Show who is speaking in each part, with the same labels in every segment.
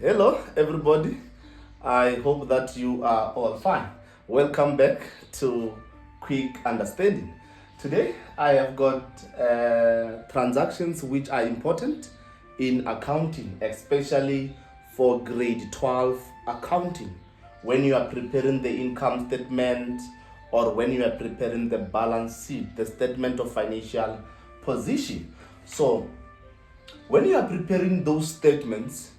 Speaker 1: Hello, everybody. I hope that you are all fine. Welcome back to Quick Understanding. Today, I have got transactions which are important in accounting, especially for grade 12 accounting. When you are preparing the income statement or when you are preparing the balance sheet, the statement of financial position. So, when you are preparing those statements,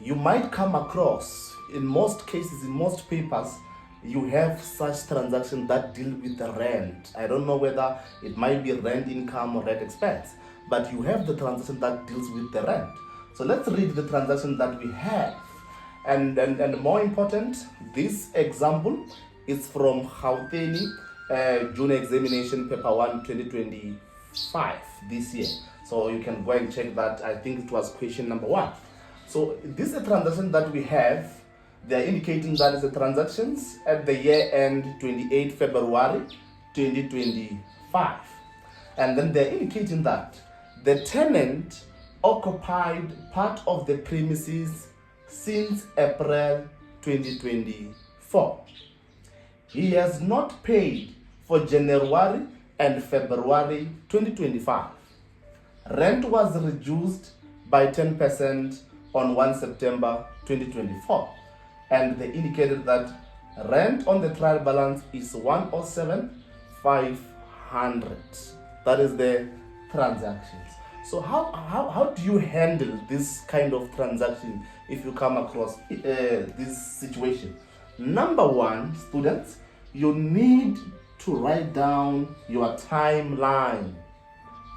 Speaker 1: you might come across, in most cases, in most papers, you have such transactions that deal with the rent. I don't know whether it might be rent income or rent expense, but you have the transaction that deals with the rent. So let's read the transaction that we have. And more important, this example is from Gauteng June examination paper 1 2025 this year. So you can go and check that. I think it was question number 1. So this is a transaction that we have. They are indicating that is the transactions at the year end 28 February 2025. And then they're indicating that the tenant occupied part of the premises since April 2024. He has not paid for January and February 2025. Rent was reduced by 10% on 1 September 2024, and they indicated that rent on the trial balance is 107,500. That is the transactions. So how do you handle this kind of transaction if you come across this situation? Number 1, students, you need to write down your timeline.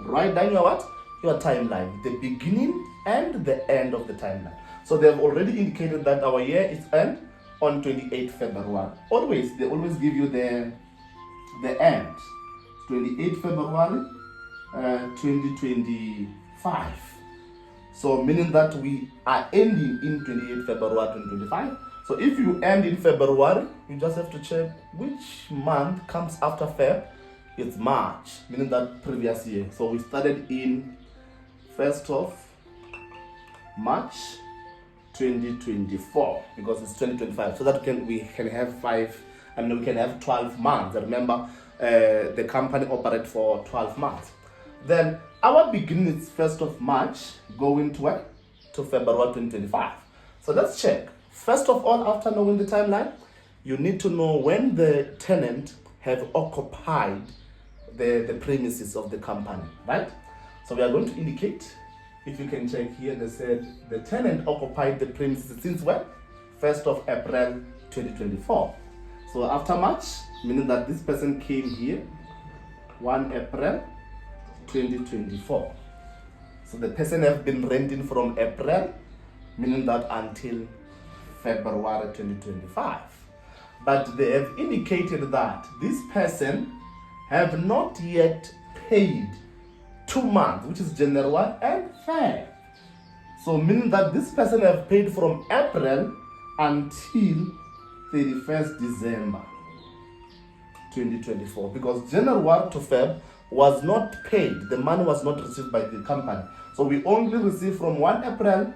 Speaker 1: Write down your what? Your timeline, the beginning and the end of the timeline. So they've already indicated that our year is end on 28 February. They always give you the end. 28 February 2025. So meaning that we are ending in 28 February 2025. So if you end in February, you just have to check which month comes after Feb. It's March, meaning that previous year. So we started in 1st of March 2024 because it's 2025. So that we can have 12 months. Remember, the company operates for 12 months. Then our beginning is 1st of March going to what? To February 2025. So let's check. First of all, after knowing the timeline, you need to know when the tenant have occupied the premises of the company, right? So we are going to indicate, if you can check here, they said the tenant occupied the premises since when? 1st of April 2024. So after March, meaning that this person came here 1 April 2024. So the person have been renting from April, meaning that until February 2025. But they have indicated that this person have not yet paid 2 months, which is January and Feb. So meaning that this person have paid from April until 31st December 2024, because January to Feb was not paid. The money was not received by the company. So we only receive from 1 April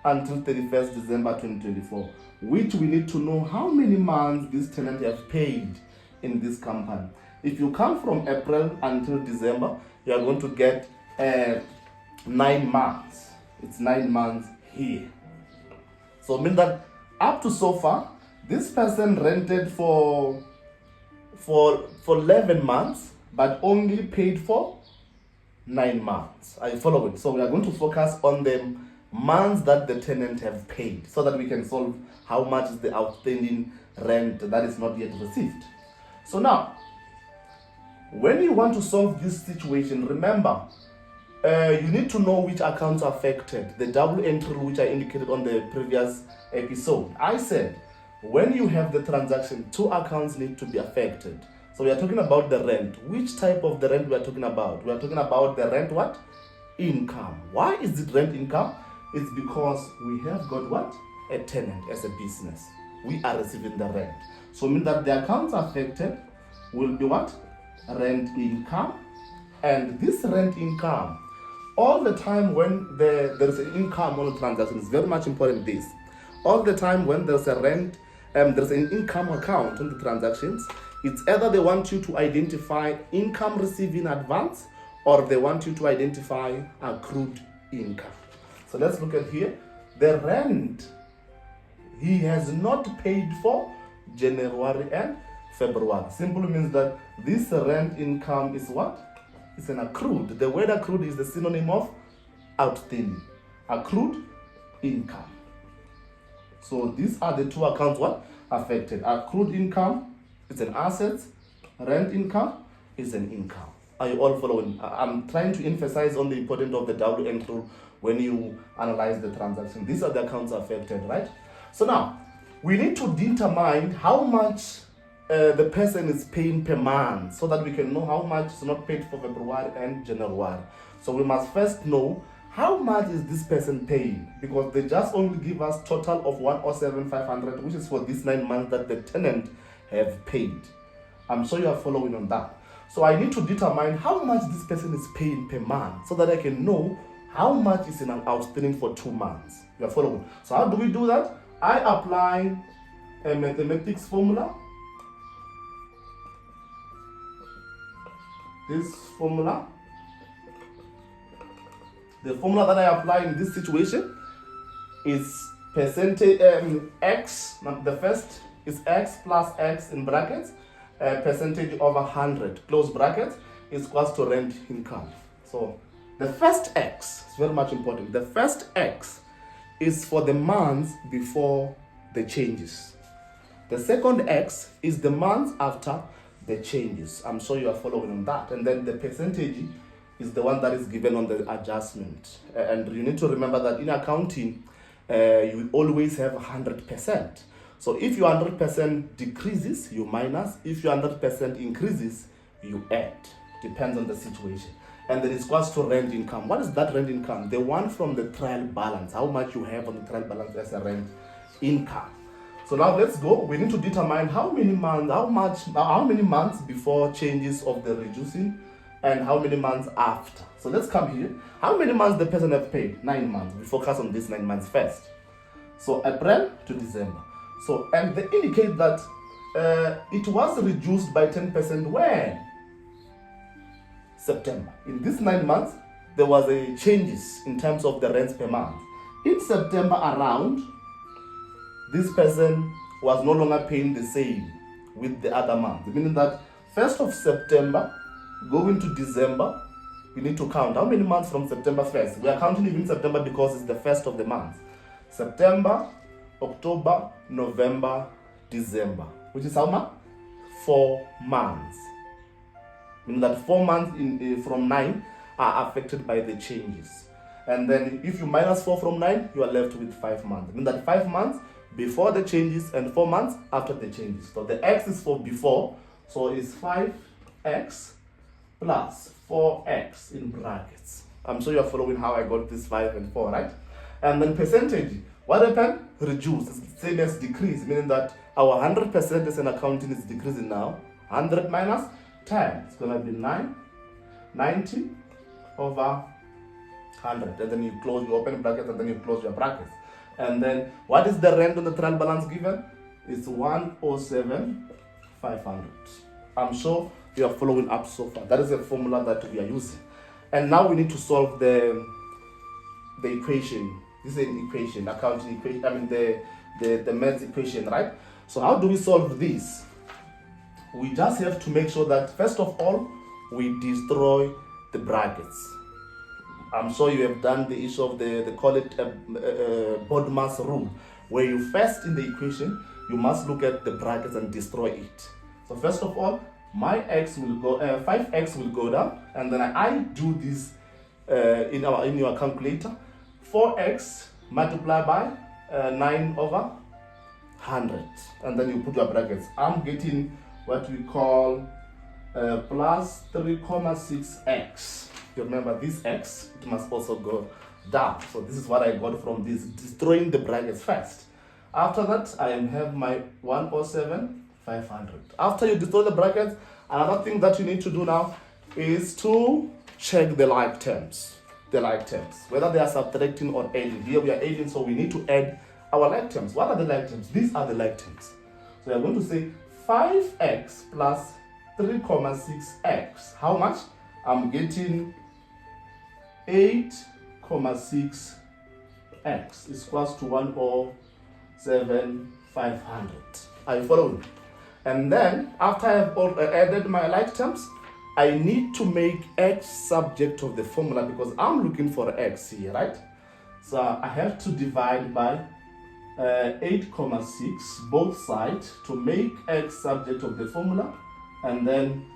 Speaker 1: until 31st December 2024, which we need to know how many months this tenant have paid in this company. If you come from April until December, you are going to get 9 months. It's 9 months here. So mean that up to so far, this person rented for 11 months, but only paid for 9 months. Are you following? So we are going to focus on the months that the tenant have paid so that we can solve how much is the outstanding rent that is not yet received. So now, when you want to solve this situation, remember, you need to know which accounts are affected. The double entry which I indicated on the previous episode. I said, when you have the transaction, 2 accounts need to be affected. So we are talking about the rent. Which type of the rent we are talking about? We are talking about the rent what? Income. Why is it rent income? It's because we have got what? A tenant as a business. We are receiving the rent. So mean that the accounts affected will be what? Rent income. And this rent income, all the time when there is an income on the transaction, is very much important this. All the time when there's a rent, there's an income account on the transactions, it's either they want you to identify income received in advance or they want you to identify accrued income. So let's look at here. The rent he has not paid for January and February. Simply means that this rent income is what? It's an accrued. The word accrued is the synonym of outstanding. Accrued income. So these are the two accounts what? Affected. Accrued income is an asset. Rent income is an income. Are you all following? I'm trying to emphasize on the importance of the WN rule when you analyze the transaction. These are the accounts affected, right? So now, we need to determine how much the person is paying per month so that we can know how much is not paid for February and January. So we must first know how much is this person paying, because they just only give us total of 107,500, which is for these 9 months that the tenant have paid. I'm sure you are following on that. So I need to determine how much this person is paying per month so that I can know how much is in an outstanding for 2 months. You are following? So how do we do that? I apply a mathematics formula. This formula, the formula that I apply in this situation is percentage x. The first is x plus x in brackets, percentage over 100 close brackets is equals to rent income. So the first x is very much important. The first x is for the months before the changes. The second x is the months after the changes. I'm sure you are following on that. And then the percentage is the one that is given on the adjustment. And you need to remember that in accounting, you always have 100%. So if your 100% decreases, you minus. If your 100% increases, you add. Depends on the situation. And then it's equals to rent income. What is that rent income? The one from the trial balance. How much you have on the trial balance as a rent income. So now let's go. We need to determine how many months before changes of the reducing and how many months after. So let's come here. How many months the person have paid? 9 months. We focus on these 9 months first. So April to December. So, and they indicate that it was reduced by 10% when? September. In these 9 months, there was a changes in terms of the rents per month. In September around, this person was no longer paying the same with the other month. Meaning that 1st of September going to December, we need to count how many months from September 1st. We are counting even September because it's the first of the month. September, October, November, December, which is how much? 4 months. Meaning that 4 months from 9 are affected by the changes. And then if you minus 4 from 9, you are left with 5 months. Meaning that 5 months before the changes and 4 months after the changes. So the x is for before, so it's 5x plus 4x in brackets. I'm sure you're following how I got this 5 and 4, right? And then percentage, what happened? Reduce. It's the same as decrease, meaning that our 100% as an accounting is decreasing now. 100 minus 10, it's going to be 90 over 100. And then you close, you open brackets and then you close your brackets. And then what is the rent on the trial balance given? It's 107,500. I'm sure you are following up so far. That is a formula that we are using. And now we need to solve the equation. This is an equation, accounting equation, I mean the math equation, right? So how do we solve this? We just have to make sure that first of all, we destroy the brackets. I'm sure you have done the issue of they call it Bodmer's rule, where you first in the equation, you must look at the brackets and destroy it. So first of all, my x will go, 5x will go down, and then I do this in your calculator. 4x multiplied by 9 over 100, and then you put your brackets. I'm getting what we call plus 3,6x. You remember this x, it must also go down. So this is what I got from this, destroying the brackets first. After that, I have my 107,500. After you destroy the brackets, another thing that you need to do now is to check the like terms. The like terms, whether they are subtracting or adding. Here we are adding, so we need to add our like terms. What are the like terms? These are the like terms. So we are going to say 5x plus 3,6x. How much? I'm getting 8,6x is equals to 107,500. Are you following? And then after I have added my like terms, I need to make x subject of the formula because I'm looking for x here, right? So I have to divide by 8,6 both sides to make x subject of the formula. And then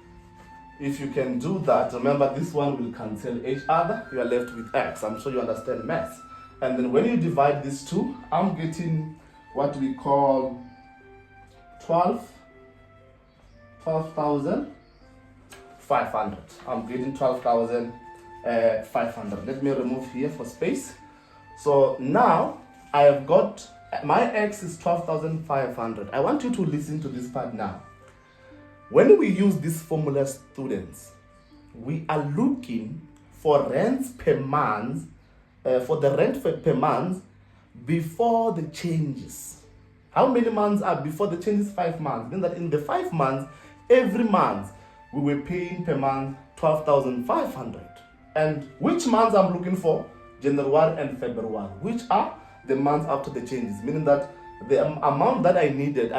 Speaker 1: if you can do that, remember this one will cancel each other. You are left with x. I'm sure you understand math. And then when you divide these two, I'm getting what we call 12,500. I'm getting 12,500. Let me remove here for space. So now I have got my x is 12,500. I want you to listen to this part now. When we use this formula, students, we are looking for rents per month, for the rent per month before the changes. How many months are before the changes? 5 months. Means that in the 5 months, every month we were paying per month 12,500. And which months I'm looking for? January and February, which are the months after the changes. Meaning that the amount that I need the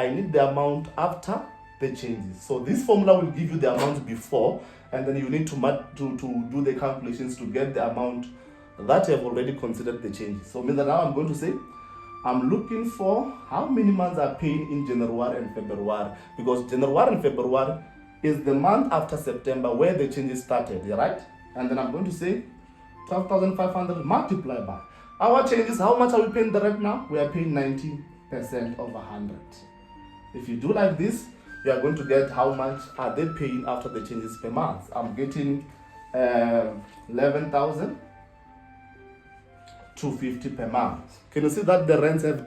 Speaker 1: amount after the changes. So this formula will give you the amount before, and then you need to do the calculations to get the amount that you have already considered the changes. So means that now I'm going to say I'm looking for how many months are paying in January and February, because January and February is the month after September where the changes started, right? And then I'm going to say 12,500 multiplied by our changes. How much are we paying the rent now? We are paying 90% of 100. If you do like this, you are going to get how much are they paying after the changes per month. I'm getting 11,250 per month. Can you see that the rents have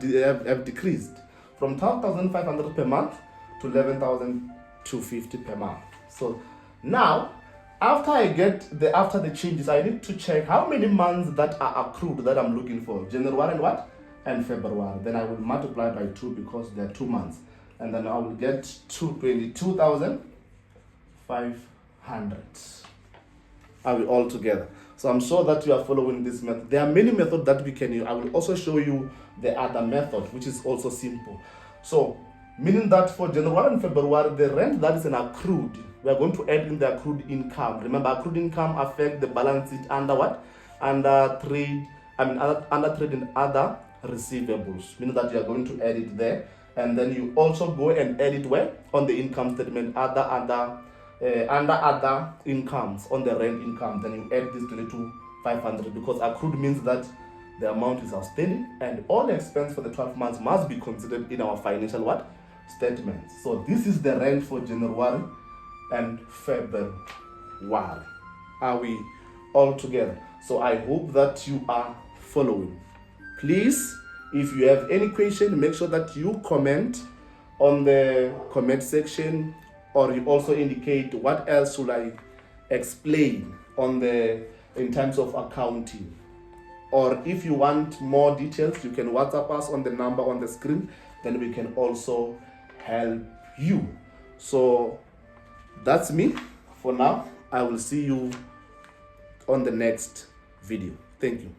Speaker 1: decreased from 12,500 per month to 11,250 per month? So now, after the changes, I need to check how many months that are accrued that I'm looking for. January and what? And February. Then I will multiply by 2 because there are 2 months. And then I will get 22,500. Are we all together? So I'm sure that you are following this method. There are many methods that we can use. I will also show you the other method, which is also simple. So, meaning that for January and February, the rent that is an accrued, we are going to add in the accrued income. Remember, accrued income affect the balance sheet under what? Under trade and other receivables. Meaning that you are going to add it there. And then you also go and add it where? On the income statement, under other incomes, on the rent income. Then you add this 22,500 because accrued means that the amount is outstanding and all expense for the 12 months must be considered in our financial what? Statements. So this is the rent for January and February. Are we all together? So I hope that you are following. Please, if you have any question, make sure that you comment on the comment section, or you also indicate what else should I explain in terms of accounting. Or if you want more details, you can WhatsApp us on the number on the screen, then we can also help you. So that's me for now. I will see you on the next video. Thank you.